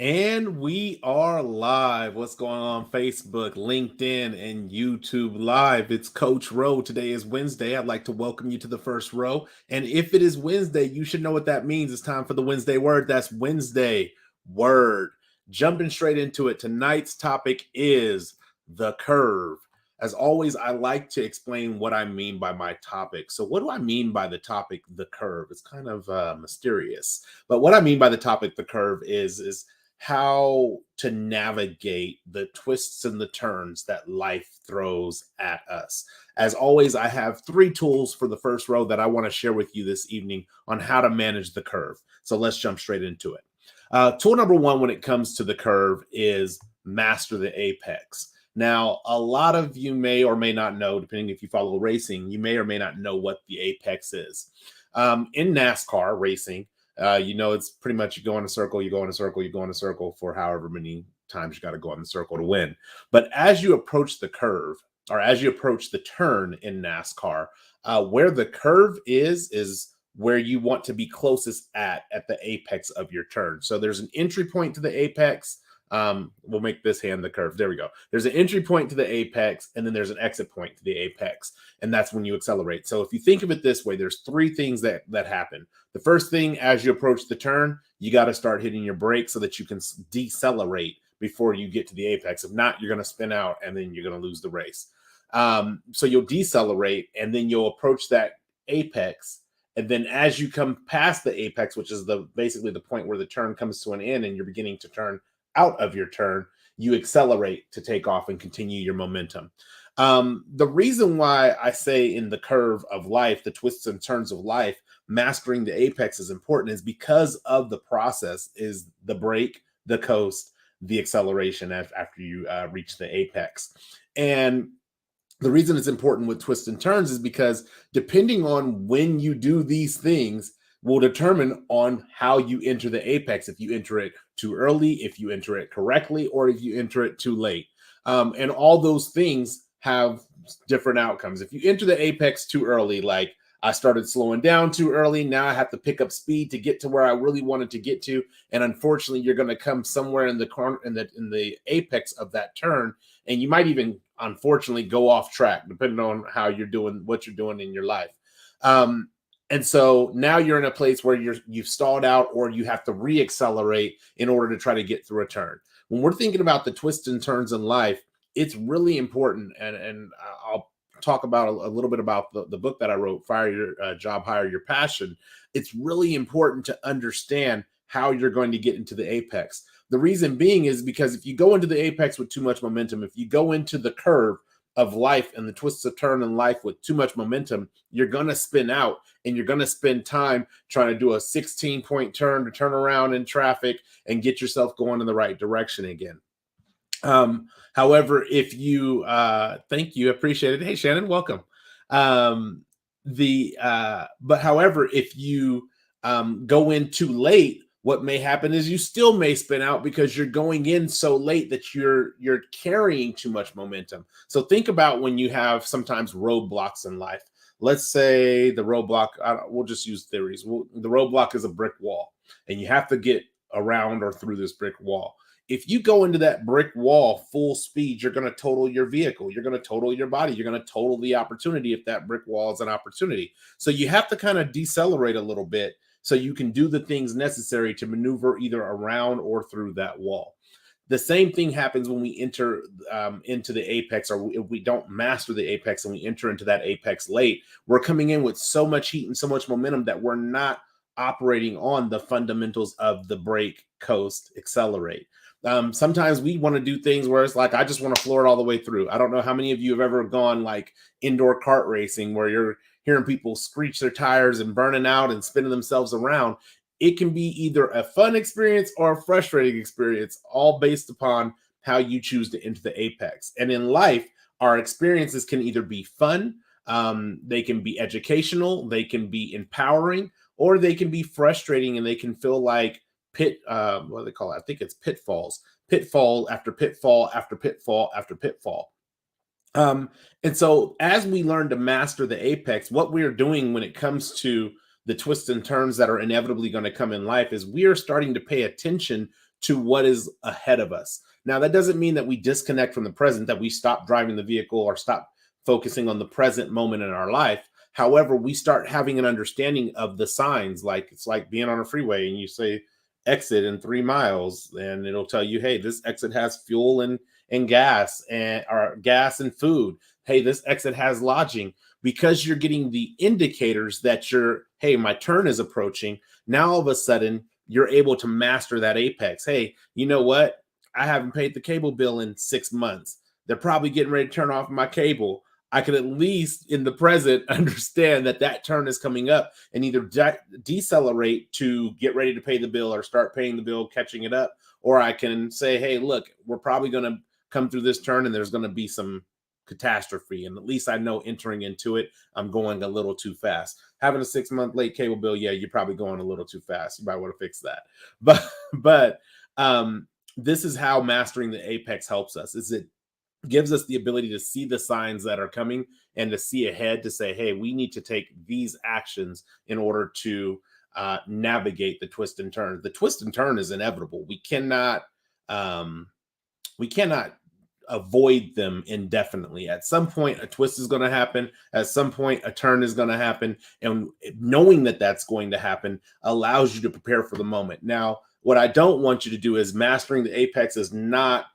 And we are live. What's going on Facebook, LinkedIn, and YouTube Live? It's Coach Rowe. Today is Wednesday. I'd like to welcome you to the first row. And if it is Wednesday, you should know what that means. It's time for the Wednesday word. That's Wednesday word. Jumping straight into it. Tonight's topic is the curve. As always, I like to explain what I mean by my topic. So, what do I mean by the topic, the curve? It's kind of mysterious. But what I mean by the topic, the curve, is how to navigate the twists and the turns that life throws at us. As always, I have three tools for the first row that I want to share with you this evening on how to manage the curve. So let's jump straight into it. Tool number one when it comes to the curve is master the apex. Now, a lot of you may or may not know, depending if you follow racing, you may or may not know what the apex is. In NASCAR racing, it's pretty much you go in a circle, you go in a circle, you go in a circle for however many times you got to go in the circle to win. But as you approach the curve, or as you approach the turn in NASCAR, where the curve is where you want to be closest at the apex of your turn. So there's an entry point to the apex. We'll make this hand the curve. There we go. There's an entry point to the apex, and then there's an exit point to the apex, and that's when you accelerate. So if you think of it this way, there's three things that happen. The first thing, as you approach the turn, you got to start hitting your brakes so that you can decelerate before you get to the apex. If not, you're going to spin out, and then you're going to lose the race. So you'll decelerate, and then you'll approach that apex. And then as you come past the apex, which is basically the point where the turn comes to an end and you're beginning to turn out of your turn, you accelerate to take off and continue your momentum. The reason why I say in the curve of life, the twists and turns of life, mastering the apex is important is because of the process is the brake, the coast, the acceleration after you reach the apex. And the reason it's important with twists and turns is because depending on when you do these things, will determine on how you enter the apex. If you enter it too early, if you enter it correctly, or if you enter it too late. And all those things have different outcomes. If you enter the apex too early, like I started slowing down too early, now I have to pick up speed to get to where I really wanted to get to. And unfortunately, you're going to come somewhere in the corner in the apex of that turn. And you might even, unfortunately, go off track, depending on how you're doing, what you're doing in your life. And so now you're in a place where you've stalled out, or you have to reaccelerate in order to try to get through a turn. When we're thinking about the twists and turns in life, it's really important. And I'll talk about a little bit about the book that I wrote, Fire Your Job, Hire Your Passion. It's really important to understand how you're going to get into the apex. The reason being is because if you go into the apex with too much momentum, if you go into the curve of life and the twists of turn in life with too much momentum, you're going to spin out, and you're going to spend time trying to do a 16-point turn to turn around in traffic and get yourself going in the right direction again. However, if you thank you, appreciate it. Hey, Shannon, welcome. But however, if you go in too late, what may happen is you still may spin out because you're going in so late that you're carrying too much momentum. So think about when you have sometimes roadblocks in life. Let's say the roadblock, we'll just use theories. The roadblock is a brick wall, and you have to get around or through this brick wall. If you go into that brick wall full speed, you're going to total your vehicle. You're going to total your body. You're going to total the opportunity if that brick wall is an opportunity. So you have to kind of decelerate a little bit so you can do the things necessary to maneuver either around or through that wall. The same thing happens when we enter into the apex, or if we don't master the apex and we enter into that apex late. We're coming in with so much heat and so much momentum that we're not operating on the fundamentals of the brake, coast, accelerate. Sometimes we want to do things where it's like, I just want to floor it all the way through. I don't know how many of you have ever gone like indoor kart racing where you're hearing people screech their tires and burning out and spinning themselves around. It can be either a fun experience or a frustrating experience, all based upon how you choose to enter the apex. And in life, our experiences can either be fun, they can be educational, they can be empowering, or they can be frustrating, and they can feel like what do they call it? I think it's pitfall after pitfall after pitfall after pitfall. And so as we learn to master the apex, what we're doing when it comes to the twists and turns that are inevitably going to come in life is we are starting to pay attention to what is ahead of us. Now, that doesn't mean that we disconnect from the present, that we stop driving the vehicle or stop focusing on the present moment in our life. However, we start having an understanding of the signs. Like it's like being on a freeway and you say exit in 3 miles, and it'll tell you, hey, this exit has fuel and gas and or gas and food. Hey, this exit has lodging. Because you're getting the indicators that hey, my turn is approaching. Now all of a sudden you're able to master that apex. Hey, you know what? I haven't paid the cable bill in 6 months. They're probably getting ready to turn off my cable. I could at least in the present understand that turn is coming up and either decelerate to get ready to pay the bill or start paying the bill, catching it up. Or I can say, hey, look, we're probably going to come through this turn and there's going to be some catastrophe. And at least I know entering into it, I'm going a little too fast. Having a 6-month late cable bill, yeah, you're probably going a little too fast. You might want to fix that. But this is how mastering the apex helps us. Is it gives us the ability to see the signs that are coming and to see ahead to say, hey, we need to take these actions in order to navigate the twist and turn. The twist and turn is inevitable. We cannot avoid them indefinitely. At some point, a twist is going to happen. At some point, a turn is going to happen. And knowing that that's going to happen allows you to prepare for the moment. Now, what I don't want you to do is mastering the apex is not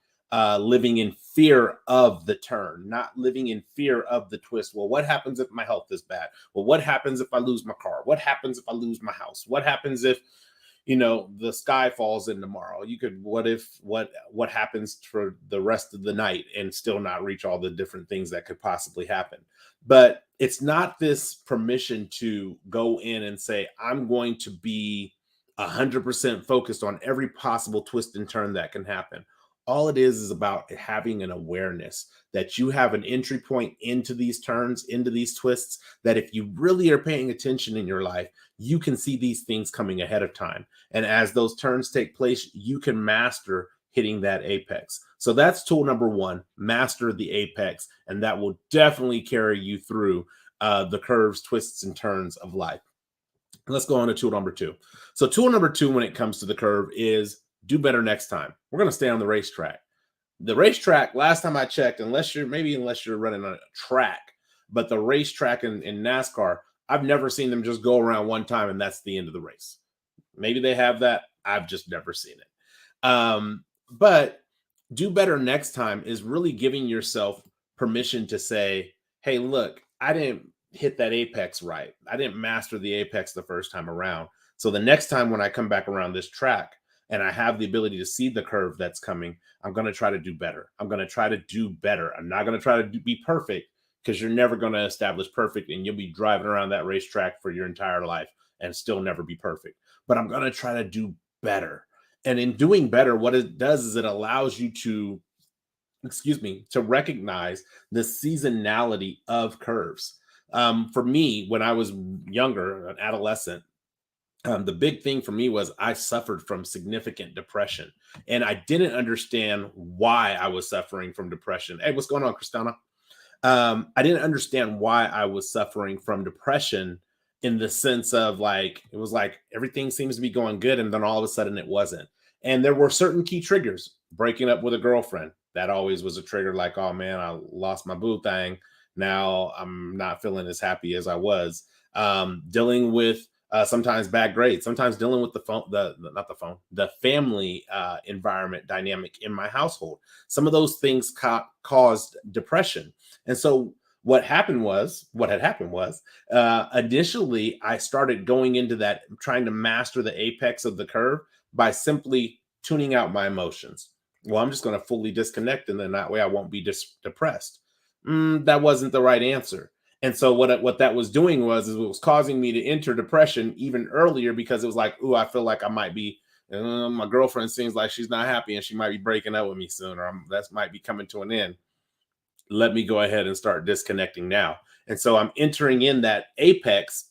living in fear of the turn, not living in fear of the twist. Well, what happens if my health is bad? Well, what happens if I lose my car? What happens if I lose my house? What happens if, the sky falls in tomorrow? What happens for the rest of the night and still not reach all the different things that could possibly happen? But it's not this permission to go in and say, I'm going to be 100% focused on every possible twist and turn that can happen. All it is about having an awareness that you have an entry point into these turns, into these twists, that if you really are paying attention in your life, you can see these things coming ahead of time. And as those turns take place, you can master hitting that apex. So that's tool number one, master the apex. And that will definitely carry you through the curves, twists, and turns of life. Let's go on to tool number two. So tool number two when it comes to the curve is do better next time. We're going to stay on the racetrack. The racetrack, last time I checked, unless you're running on a track, but the racetrack in NASCAR, I've never seen them just go around one time and that's the end of the race. Maybe they have that. I've just never seen it. But do better next time is really giving yourself permission to say, hey, look, I didn't hit that apex right. I didn't master the apex the first time around. So the next time when I come back around this track, and I have the ability to see the curve that's coming, I'm going to try to do better. I'm going to try to do better. I'm not going to try to be perfect because you're never going to establish perfect and you'll be driving around that racetrack for your entire life and still never be perfect. But I'm going to try to do better. And in doing better, what it does is it allows you to recognize the seasonality of curves. For me, when I was younger, an adolescent, the big thing for me was I suffered from significant depression and I didn't understand why I was suffering from depression. Hey, what's going on, Christina? I didn't understand why I was suffering from depression in the sense of it was like everything seems to be going good. And then all of a sudden it wasn't. And there were certain key triggers. Breaking up with a girlfriend, that always was a trigger. Like, oh man, I lost my boo thing. Now I'm not feeling as happy as I was. Dealing with sometimes bad grades, sometimes dealing with the family environment dynamic in my household. Some of those things caused depression. And so what had happened was, initially I started going into that, trying to master the apex of the curve by simply tuning out my emotions. Well, I'm just going to fully disconnect, and then that way I won't be depressed. That wasn't the right answer. And so what that was doing was it was causing me to enter depression even earlier because it was like, ooh, I feel like I might be, my girlfriend seems like she's not happy and she might be breaking up with me soon, or that might be coming to an end. Let me go ahead and start disconnecting now. And so I'm entering in that apex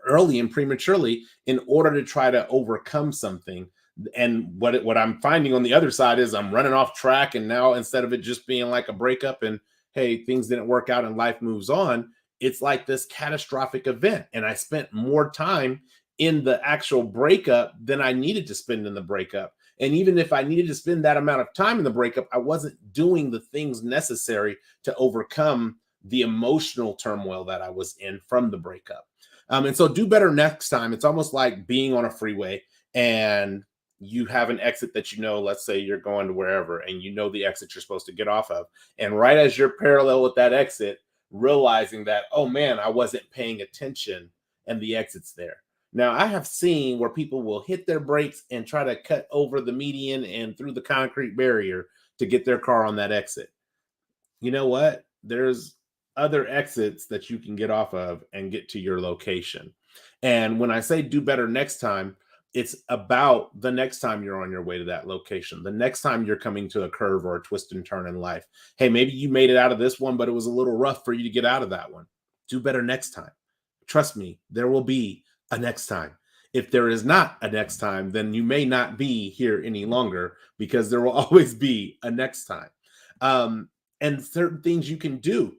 early and prematurely in order to try to overcome something. And what I'm finding on the other side is I'm running off track. And now instead of it just being like a breakup and, hey, things didn't work out and life moves on, it's like this catastrophic event. And I spent more time in the actual breakup than I needed to spend in the breakup. And even if I needed to spend that amount of time in the breakup, I wasn't doing the things necessary to overcome the emotional turmoil that I was in from the breakup. And so do better next time. It's almost like being on a freeway and you have an exit that you know, let's say you're going to wherever and you know the exit you're supposed to get off of. And right as you're parallel with that exit, realizing that, oh man, I wasn't paying attention and the exit's there. Now, I have seen where people will hit their brakes and try to cut over the median and through the concrete barrier to get their car on that exit. You know what? There's other exits that you can get off of and get to your location. And when I say do better next time, it's about the next time you're on your way to that location, the next time you're coming to a curve or a twist and turn in life. Hey, maybe you made it out of this one, but it was a little rough for you to get out of that one. Do better next time. Trust me, there will be a next time. If there is not a next time, then you may not be here any longer because there will always be a next time. And certain things you can do.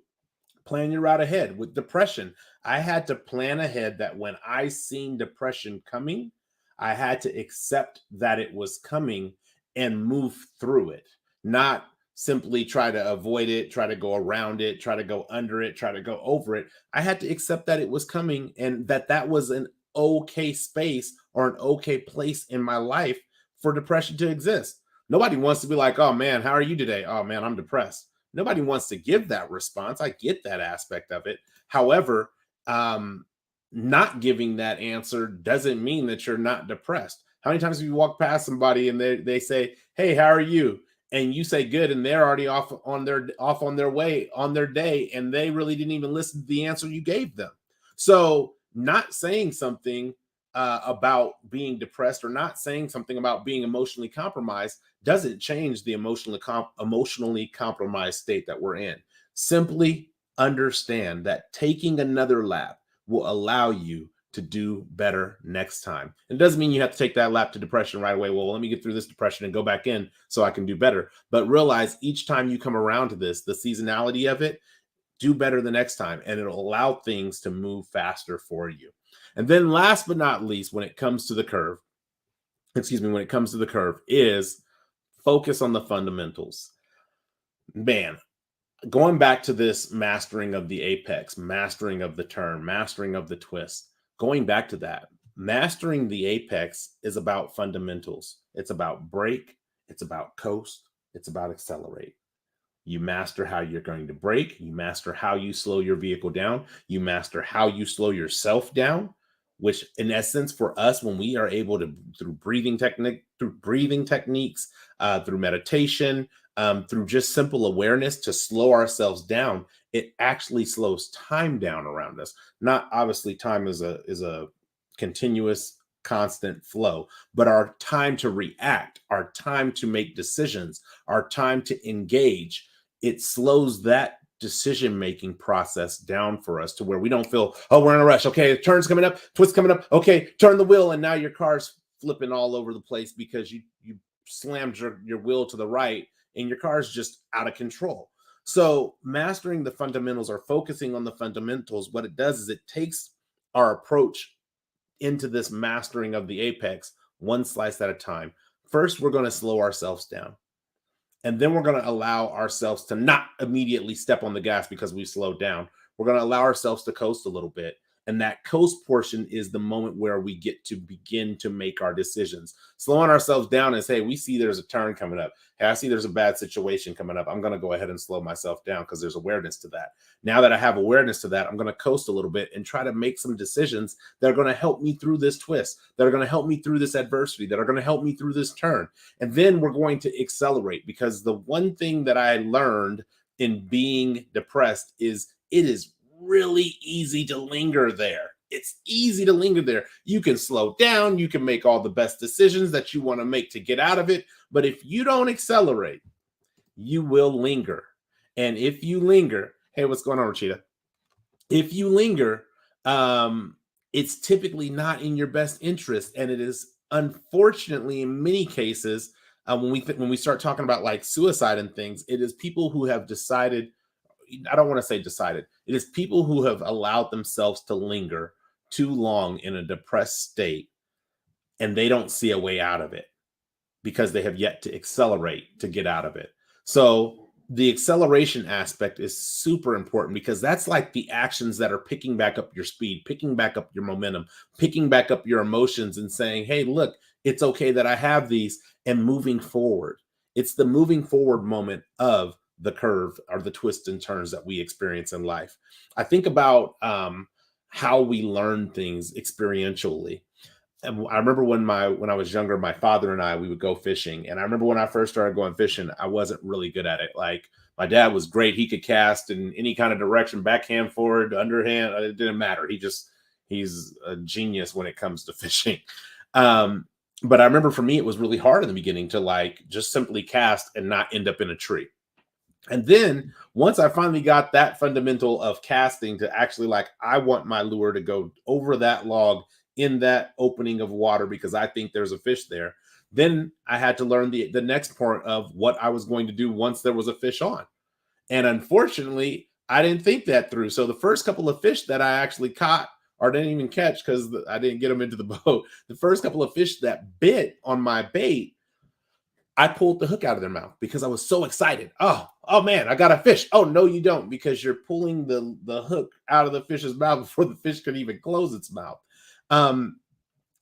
Plan your route ahead. With depression, I had to plan ahead that when I seen depression coming, I had to accept that it was coming and move through it, not simply try to avoid it, try to go around it, try to go under it, try to go over it. I had to accept that it was coming and that was an okay space or an okay place in my life for depression to exist. Nobody wants to be like, oh man, how are you today? Oh man, I'm depressed. Nobody wants to give that response. I get that aspect of it. However, not giving that answer doesn't mean that you're not depressed. How many times have you walked past somebody and they say, hey, how are you? And you say good, and they're already off on their way on their day, and they really didn't even listen to the answer you gave them. So not saying something about being depressed or not saying something about being emotionally compromised doesn't change the emotionally compromised state that we're in. Simply understand that taking another lap will allow you to do better next time. It doesn't mean you have to take that lap to depression right away. Well, let me get through this depression and go back in so I can do better. But realize each time you come around to this, the seasonality of it, do better the next time, and it'll allow things to move faster for you. And then last but not least, when it comes to the curve, is focus on the fundamentals. Man, going back to this mastering of the apex, mastering of the turn, mastering of the twist, going back to that, mastering the apex is about fundamentals. It's about brake, it's about coast, it's about accelerate. You master how you're going to brake, you master how you slow your vehicle down, you master how you slow yourself down, which in essence for us, when we are able to, through breathing techniques, through meditation, through just simple awareness to slow ourselves down, it actually slows time down around us. Not obviously time is a continuous constant flow, but our time to react, our time to make decisions, our time to engage, it slows that decision making process down for us to where we don't feel, oh, we're in a rush. Okay, turn's coming up, twist coming up. Okay, turn the wheel, and now your car's flipping all over the place because you slammed your wheel to the right and your car's just out of control. So mastering the fundamentals or focusing on the fundamentals, what it does is it takes our approach into this mastering of the apex one slice at a time. First, we're going to slow ourselves down. And then we're going to allow ourselves to not immediately step on the gas because we slowed down. We're going to allow ourselves to coast a little bit. And that coast portion is the moment where we get to begin to make our decisions. Slowing ourselves down is, hey, we see there's a turn coming up. Hey, I see there's a bad situation coming up. I'm going to go ahead and slow myself down because there's awareness to that. Now that I have awareness to that, I'm going to coast a little bit and try to make some decisions that are going to help me through this twist, that are going to help me through this adversity, that are going to help me through this turn. And then we're going to accelerate, because the one thing that I learned in being depressed is it is really easy to linger there. It's easy to linger there. You can slow down. You can make all the best decisions that you want to make to get out of it. But if you don't accelerate, you will linger. And if you linger, hey, what's going on, Rachita? If you linger, it's typically not in your best interest. And it is, unfortunately, in many cases, when we start talking about like suicide and things, it is people who have decided, I don't want to say decided, it is people who have allowed themselves to linger too long in a depressed state, and they don't see a way out of it. because they have yet to accelerate to get out of it. So the acceleration aspect is super important because that's like the actions that are picking back up your speed, picking back up your momentum, picking back up your emotions and saying, hey, look, it's okay that I have these and moving forward. It's the moving forward moment of the curve or the twists and turns that we experience in life. I think about how we learn things experientially. And I remember when I was younger, my father and I we would go fishing. And I remember when I first started going fishing, I wasn't really good at it. Like my dad was great; he could cast in any kind of direction, backhand, forward, underhand. It didn't matter. He's a genius when it comes to fishing. Um, but I remember for me, it was really hard in the beginning to like just simply cast and not end up in a tree. And then once I finally got that fundamental of casting to actually like, I want my lure to go over that log in that opening of water because I think there's a fish there. Then I had to learn the next part of what I was going to do once there was a fish on. And unfortunately, I didn't think that through. So the first couple of fish that I actually caught or didn't even catch because I didn't get them into the boat, the first couple of fish that bit on my bait, I pulled the hook out of their mouth because I was so excited. Oh man, I got a fish. Oh no, you don't, because you're pulling the hook out of the fish's mouth before the fish could even close its mouth. Um,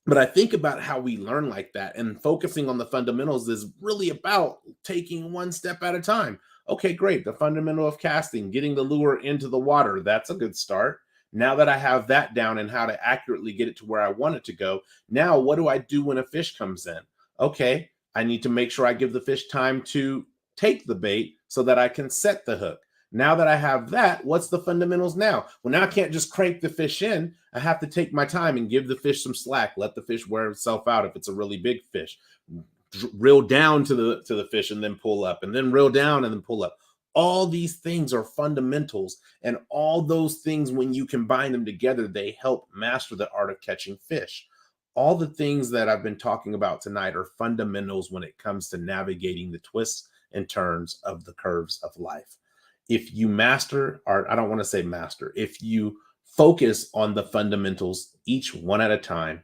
but I think about how we learn like that, and focusing on the fundamentals is really about taking one step at a time. Okay, great. The fundamental of casting, getting the lure into the water, that's a good start. Now that I have that down and how to accurately get it to where I want it to go, now what do I do when a fish comes in? Okay, I need to make sure I give the fish time to take the bait so that I can set the hook. Now that I have that, what's the fundamentals now? Well, now I can't just crank the fish in. I have to take my time and give the fish some slack. Let the fish wear itself out if it's a really big fish. Reel down to the fish and then pull up, and then reel down and then pull up. All these things are fundamentals, and all those things, when you combine them together, they help master the art of catching fish. All the things that I've been talking about tonight are fundamentals when it comes to navigating the twists and turns of the curves of life. If you master, or I don't want to say master, if you focus on the fundamentals, each one at a time,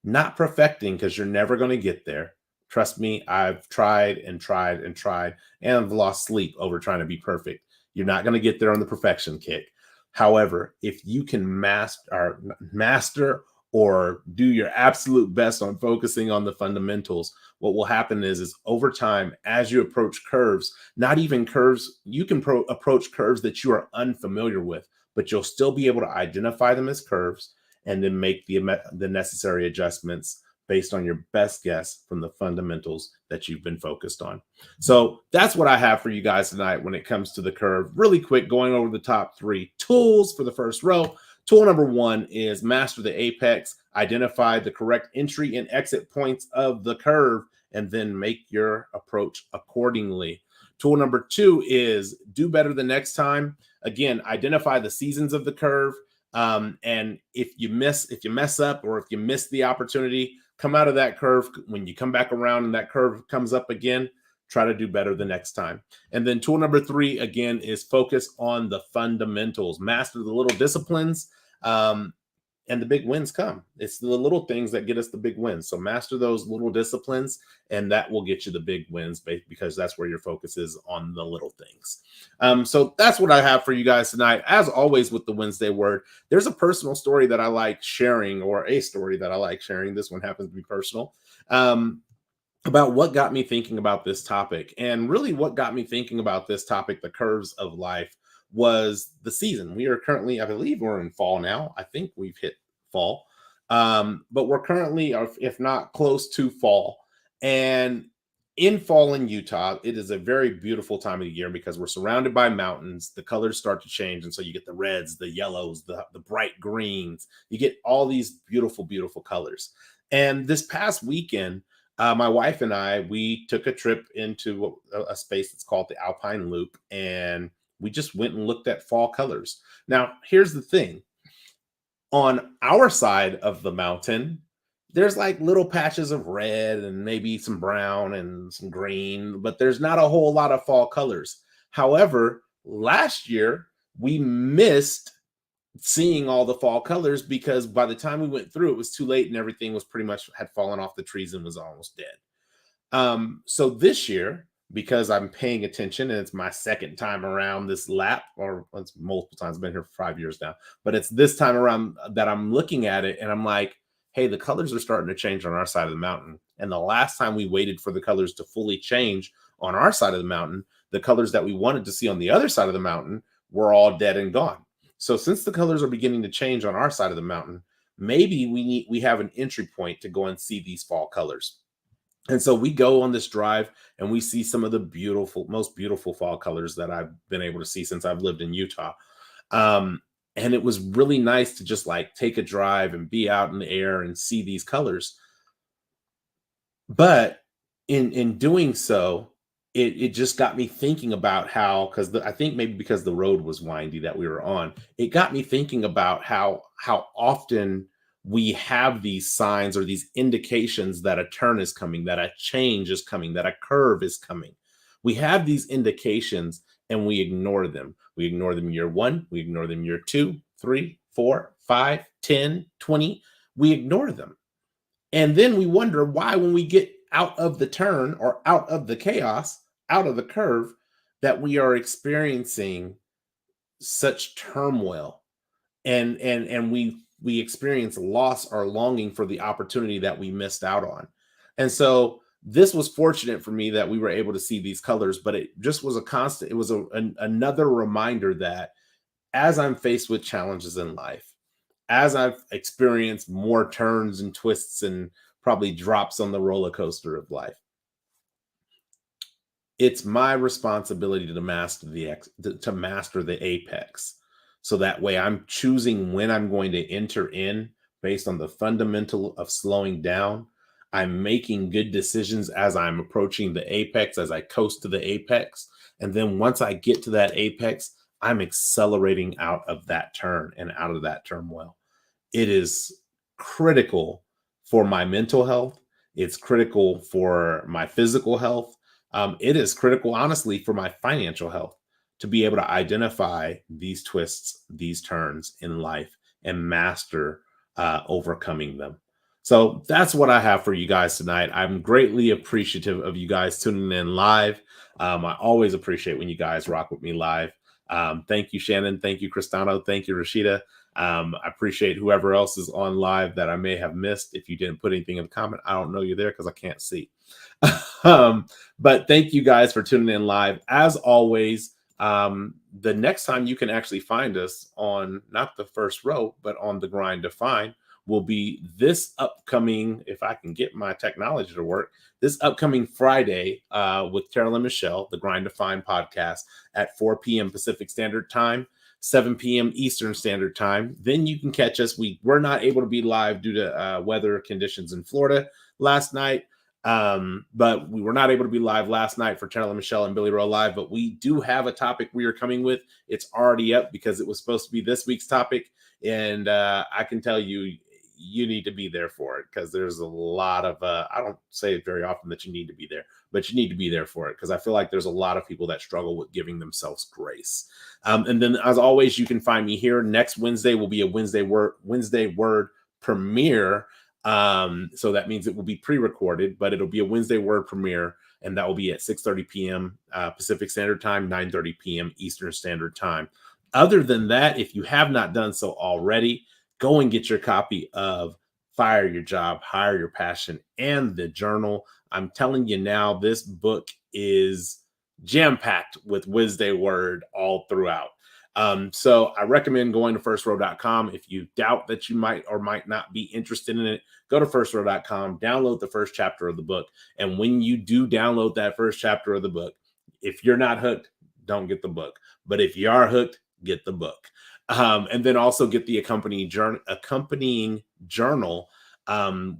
not perfecting because you're never going to get there. Trust me, I've tried and tried and tried and I've lost sleep over trying to be perfect. You're not going to get there on the perfection kick. However, if you can master or do your absolute best on focusing on the fundamentals, what will happen is over time, as you approach curves, not even curves, you can approach curves that you are unfamiliar with, but you'll still be able to identify them as curves and then make the necessary adjustments based on your best guess from the fundamentals that you've been focused on. So that's what I have for you guys tonight when it comes to the curve. Really quick, going over the top 3 tools for the first row. Tool number 1 is master the apex, identify the correct entry and exit points of the curve, and then make your approach accordingly. Tool number 2 is do better the next time. Again, identify the seasons of the curve. And if you mess up, or if you miss the opportunity, come out of that curve. When you come back around and that curve comes up again, try to do better the next time. And then tool number 3, again, is focus on the fundamentals, master the little disciplines, and the big wins come. It's the little things that get us the big wins. So master those little disciplines, and that will get you the big wins, because that's where your focus is, on the little things. So that's what I have for you guys tonight. As always with the Wednesday Word, there's a personal story that I like sharing, or a story that I like sharing. This one happens to be personal. About what got me thinking about this topic. And really what got me thinking about this topic, the curves of life, was the season. We are currently, I believe we're in fall now. I think we've hit fall. But we're currently, if not close to fall. And in fall in Utah, it is a very beautiful time of the year because we're surrounded by mountains. The colors start to change. And so you get the reds, the yellows, the bright greens. You get all these beautiful, beautiful colors. And this past weekend, my wife and I, we took a trip into a space that's called the Alpine Loop, and we just went and looked at fall colors. Now, here's the thing. On our side of the mountain, there's like little patches of red and maybe some brown and some green, but there's not a whole lot of fall colors. However, last year we missed seeing all the fall colors because by the time we went through, it was too late and everything was pretty much had fallen off the trees and was almost dead. So this year, because I'm paying attention and it's my second time around this lap, or it's multiple times, I've been here for 5 years now, but it's this time around that I'm looking at it and I'm like, hey, the colors are starting to change on our side of the mountain. And the last time we waited for the colors to fully change on our side of the mountain, the colors that we wanted to see on the other side of the mountain were all dead and gone. So since the colors are beginning to change on our side of the mountain, maybe we have an entry point to go and see these fall colors. And so we go on this drive and we see some of the most beautiful fall colors that I've been able to see since I've lived in Utah. Um, and it was really nice to just like take a drive and be out in the air and see these colors. But in doing so, it just got me thinking about how, because I think maybe because the road was windy that we were on, it got me thinking about how often we have these signs or these indications that a turn is coming, that a change is coming, that a curve is coming. We have these indications and we ignore them. We ignore them year one, we ignore them year two, three, four, 5, 10, 20. We ignore them. And then we wonder why, when we get out of the turn or out of the chaos, out of the curve, that we are experiencing such turmoil, and we experience loss or longing for the opportunity that we missed out on. And so this was fortunate for me that we were able to see these colors, but it just was a constant, it was another reminder that as I'm faced with challenges in life, as I've experienced more turns and twists and probably drops on the roller coaster of life, it's my responsibility to master to master the apex. So that way I'm choosing when I'm going to enter in based on the fundamental of slowing down. I'm making good decisions as I'm approaching the apex, as I coast to the apex. And then once I get to that apex, I'm accelerating out of that turn and out of that turmoil. It is critical for my mental health. It's critical for my physical health. It is critical, honestly, for my financial health to be able to identify these twists, these turns in life, and master overcoming them. So that's what I have for you guys tonight. I'm greatly appreciative of you guys tuning in live. I always appreciate when you guys rock with me live. Thank you, Shannon. Thank you, Cristano. Thank you, Rashida. I appreciate whoever else is on live that I may have missed. If you didn't put anything in the comment, I don't know you're there because I can't see. um, but thank you guys for tuning in live. As always, the next time you can actually find us on not the first row, but on the grind to find will be this upcoming, if I can get my technology to work, this upcoming Friday with Carolyn Michelle, the Grind to Find podcast at 4 p.m. Pacific Standard Time, 7 p.m. Eastern Standard Time. Then you can catch us. We were not able to be live due to weather conditions in Florida last night. But we were not able to be live last night for Carolyn Michelle and Billy Rowe Live, but we do have a topic we are coming with. It's already up because it was supposed to be this week's topic. And I can tell you, you need to be there for it because there's a lot of, I don't say it very often that you need to be there, but you need to be there for it because I feel like there's a lot of people that struggle with giving themselves grace. And then as always, you can find me here. Next Wednesday will be a Wednesday Word premiere. So that means it will be pre-recorded, but it'll be a Wednesday Word premiere, and that will be at 6:30 p.m. Pacific Standard Time, 9:30 p.m. Eastern Standard Time. Other than that, if you have not done so already, go and get your copy of Fire Your Job, Hire Your Passion, and the journal. I'm telling you now, this book is jam-packed with Wednesday Word all throughout. So I recommend going to firstrow.com. If you doubt that you might or might not be interested in it, go to firstrow.com, download the first chapter of the book. And when you do download that first chapter of the book, if you're not hooked, don't get the book. But if you are hooked, get the book. And then also get the accompanying journal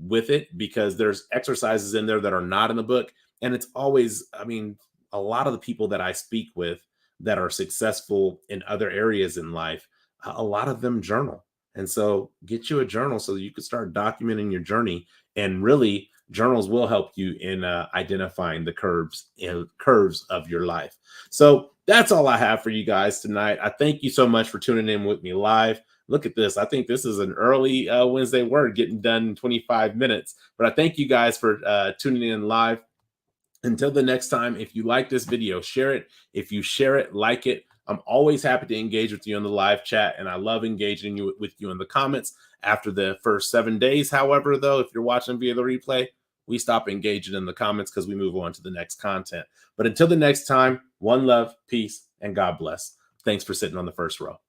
with it, because there's exercises in there that are not in the book. And it's always, I mean, a lot of the people that I speak with that are successful in other areas in life, a lot of them journal. And so get you a journal so that you can start documenting your journey. And really, journals will help you in identifying the curves of your life. So that's all I have for you guys tonight. I thank you so much for tuning in with me live. Look at this. I think this is an early Wednesday Word getting done in 25 minutes. But I thank you guys for tuning in live. Until the next time, if you like this video, share it. If you share it, like it. I'm always happy to engage with you in the live chat, and I love engaging with you in the comments. After the first 7 days, however, though, if you're watching via the replay, we stop engaging in the comments because we move on to the next content. But until the next time, one love, peace, and God bless. Thanks for sitting on the first row.